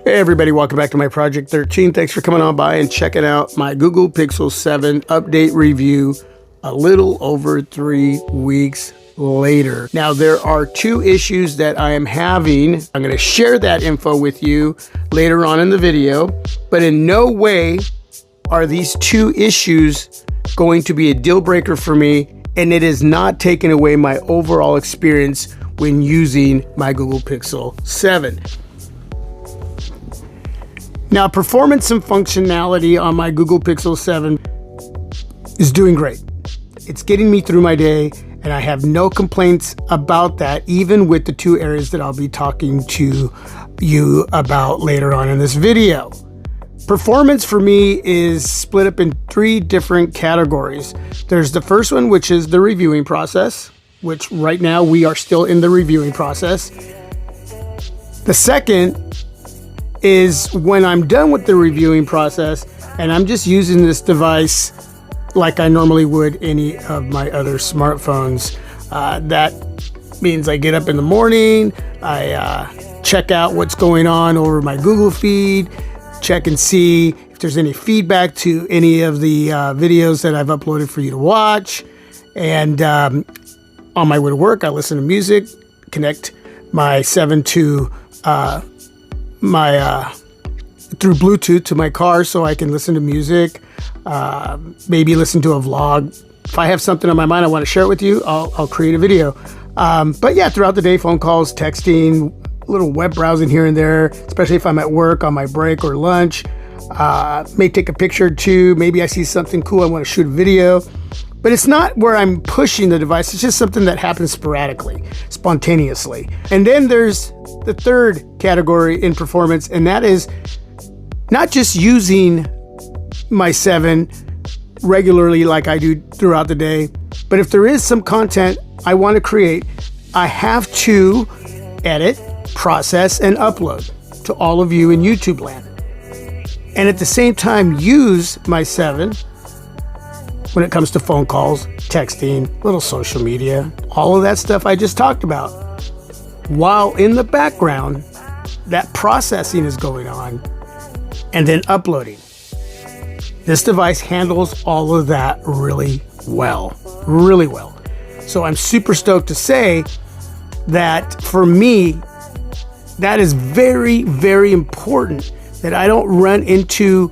Hey everybody, welcome back to my Project 13. Thanks for coming on by and checking out my Google Pixel 7 update review a little over 3 weeks later. Now there are two issues that I am having. I'm going to share that info with you later on in the video, but in no way are these two issues going to be a deal breaker for me, and it is not taking away my overall experience when using my Google Pixel 7. Now, performance and functionality on my Google Pixel 7 is doing great. It's getting me through my day, and I have no complaints about that, even with the two areas that I'll be talking to you about later on in this video. Performance for me is split up in three different categories. There's the first one, which is the reviewing process, which right now we are still in the reviewing process. The second is when I'm done with the reviewing process and I'm just using this device like I normally would any of my other smartphones. That means I get up in the morning, I check out what's going on over my Google feed, check and see if there's any feedback to any of the videos that I've uploaded for you to watch. And on my way to work, I listen to music, connect my 7 to through Bluetooth to my car so I can listen to music, maybe listen to a vlog. If I have something on my mind I want to share it with you, I'll create a video. But yeah, throughout the day, phone calls, texting, a little web browsing here and there, especially if I'm at work on my break or lunch. May take a picture or two. Maybe I see something cool, I want to shoot a video. But it's not where I'm pushing the device. It's just something that happens sporadically, spontaneously. And then there's the third category in performance, and that is not just using my 7 regularly like I do throughout the day, but if there is some content I want to create, I have to edit, process, and upload to all of you in YouTube land. And at the same time, use my 7 when it comes to phone calls, texting, little social media, all of that stuff I just talked about. While in the background, that processing is going on and then uploading. This device handles all of that really well. So I'm super stoked to say that for me, that is very, very important that I don't run into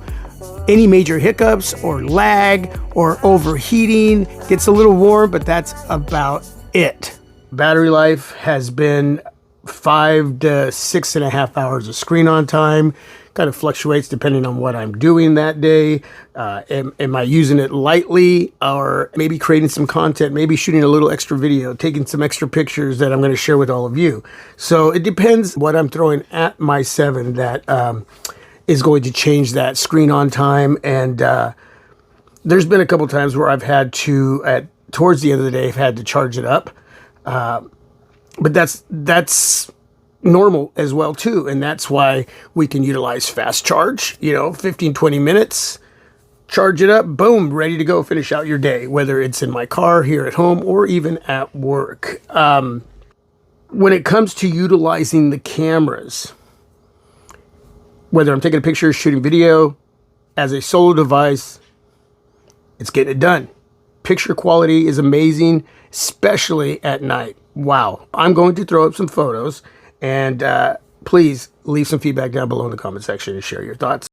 any major hiccups or lag or overheating. Gets a little warm, but that's about it. Battery life has been 5 to 6.5 hours of screen on time. Kind of fluctuates depending on what I'm doing that day. Am I using it lightly, or maybe creating some content, maybe shooting a little extra video, taking some extra pictures that I'm going to share with all of you. So it depends what I'm throwing at my 7 that is going to change that screen on time. And there's been a couple times where I've had to, towards the end of the day, I've had to charge it up. But that's normal as well too. And that's why we can utilize fast charge, 15, 20 minutes, charge it up, boom, ready to go, finish out your day, whether it's in my car, here at home, or even at work. When it comes to utilizing the cameras, whether I'm taking a picture, shooting video, as a solo device, it's getting it done. Picture quality is amazing, especially at night. Wow. I'm going to throw up some photos, and please leave some feedback down below in the comment section and share your thoughts.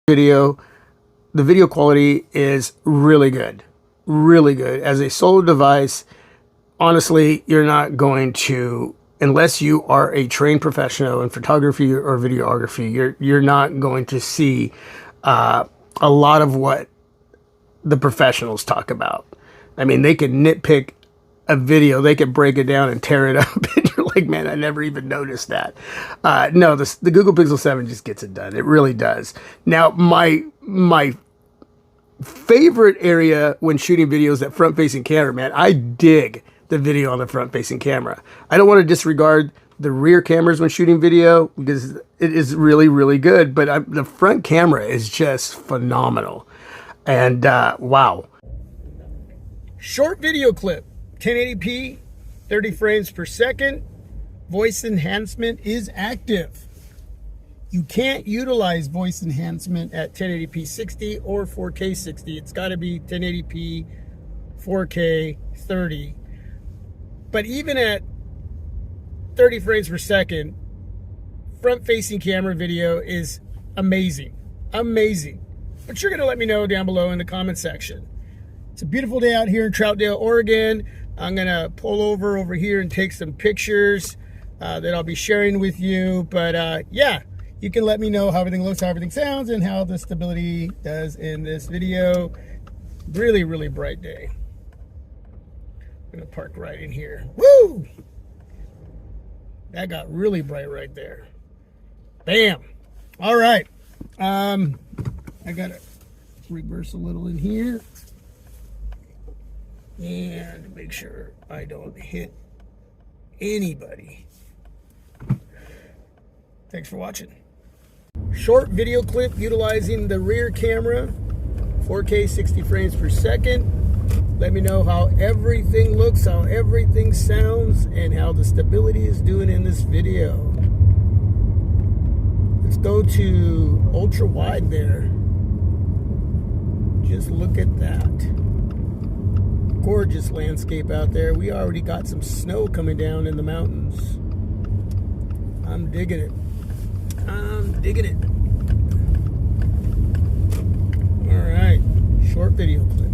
video, the video quality is really good. Really good. As a solo device, honestly, you're not going to, unless you are a trained professional in photography or videography, you're not going to see a lot of what the professionals talk about. I mean, they could nitpick a video, they could break it down and tear it up, and you're like, man, I never even noticed that. No, the Google Pixel 7 just gets it done. It really does. Now, my favorite area when shooting videos, that front-facing camera, man. I dig the video on the front-facing camera. I don't want to disregard the rear cameras when shooting video because it is really, really good, but the front camera is just phenomenal. And wow. Short video clip, 1080p, 30 frames per second. Voice enhancement is active. You can't utilize voice enhancement at 1080p 60 or 4K 60. It's got to be 1080p 4K 30. But even at 30 frames per second, front-facing camera video is amazing. Amazing. But you're going to let me know down below in the comment section. It's a beautiful day out here in Troutdale, Oregon. I'm going to pull over here and take some pictures that I'll be sharing with you. But yeah, you can let me know how everything looks, how everything sounds, and how the stability does in this video. Really, really bright day. I'm going to park right in here. Woo! That got really bright right there. Bam! All right. I got to reverse a little in here. And make sure I don't hit anybody. Thanks for watching. Short video clip utilizing the rear camera, 4K 60 frames per second. Let me know how everything looks, how everything sounds, and how the stability is doing in this video. Let's go to ultra wide there. Just look at that. Gorgeous landscape out there. We already got some snow coming down in the mountains. I'm digging it. I'm digging it. All right, short video clip.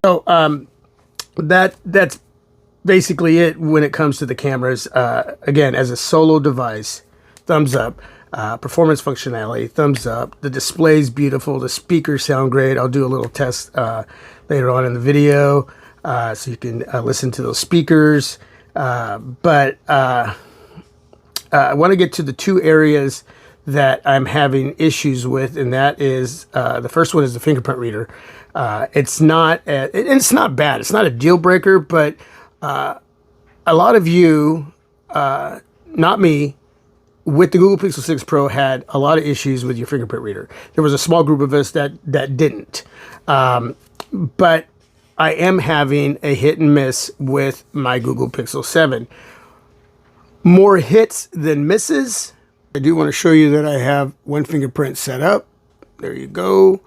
So that's basically it when it comes to the cameras. Again, as a solo device, thumbs up. Performance functionality, thumbs up. The display's beautiful. The speakers sound great. I'll do a little test later on in the video so you can listen to those speakers. But I want to get to the two areas that I'm having issues with, and that is the first one is the fingerprint reader. It's not bad. It's not a deal breaker, but a lot of you, not me, with the Google Pixel 6 Pro had a lot of issues with your fingerprint reader. There was a small group of us that didn't. But I am having a hit and miss with my Google Pixel 7. More hits than misses. I do want to show you that I have one fingerprint set up. There you go.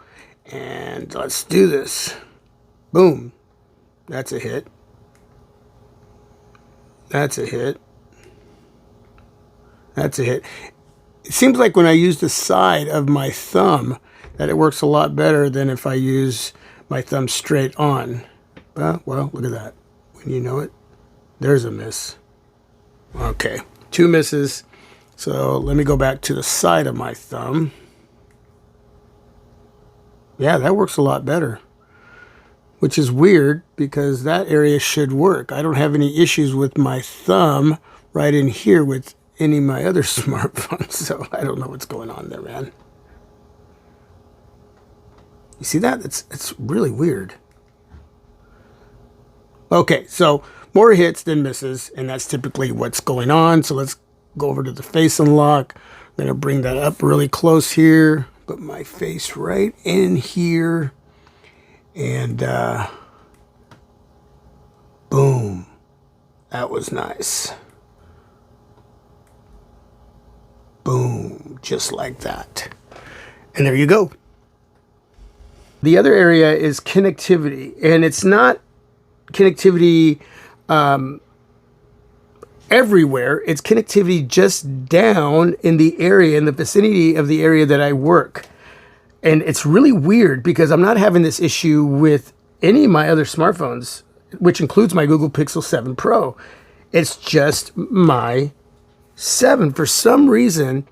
And let's do this. Boom. That's a hit. That's a hit. That's a hit. It seems like when I use the side of my thumb that it works a lot better than if I use my thumb straight on. Well, look at that. When you know it, there's a miss. Okay, 2 misses. So let me go back to the side of my thumb. Yeah, that works a lot better. Which is weird because that area should work. I don't have any issues with my thumb right in here with any of my other smartphones. So I don't know what's going on there, man. You see that? It's really weird. Okay, so more hits than misses, and that's typically what's going on. So let's go over to the face unlock. I'm going to bring that up really close here. Put my face right in here. And boom. That was nice. just like that. And there you go. The other area is connectivity, and it's not connectivity everywhere. It's connectivity just down in the area, in the vicinity of the area that I work. And it's really weird because I'm not having this issue with any of my other smartphones, which includes my Google Pixel 7 Pro. It's just my 7. For some reason,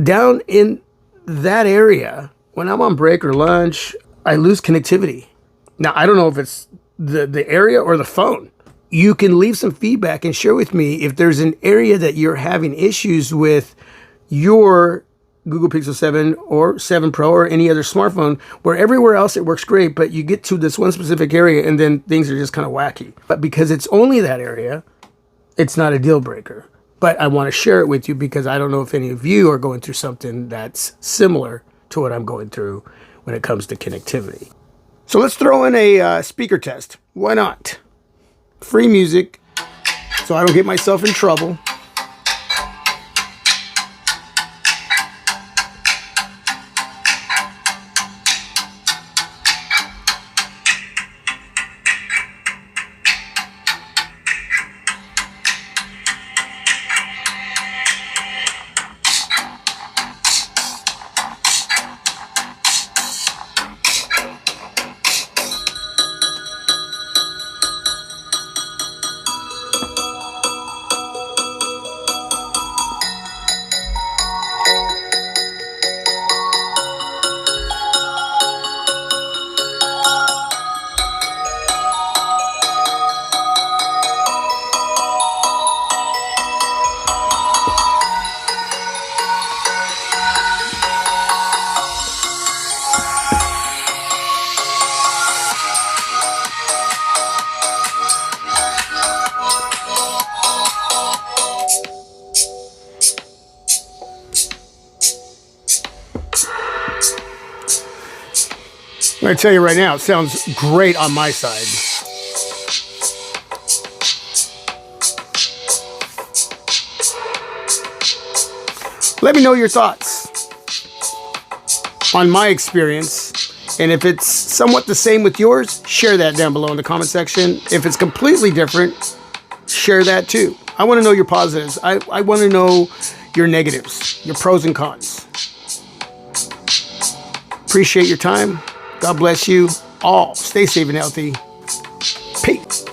down in that area, when I'm on break or lunch, I lose connectivity. Now, I don't know if it's the area or the phone. You can leave some feedback and share with me if there's an area that you're having issues with your Google Pixel 7 or 7 Pro or any other smartphone, where everywhere else it works great, but you get to this one specific area and then things are just kind of wacky. But because it's only that area, it's not a deal breaker. But I want to share it with you because I don't know if any of you are going through something that's similar to what I'm going through when it comes to connectivity. So let's throw in a speaker test. Why not? Free music, so I don't get myself in trouble. I'm going to tell you right now, it sounds great on my side. Let me know your thoughts on my experience. And if it's somewhat the same with yours, share that down below in the comment section. If it's completely different, share that too. I want to know your positives. I want to know your negatives, your pros and cons. Appreciate your time. God bless you all. Stay safe and healthy. Peace.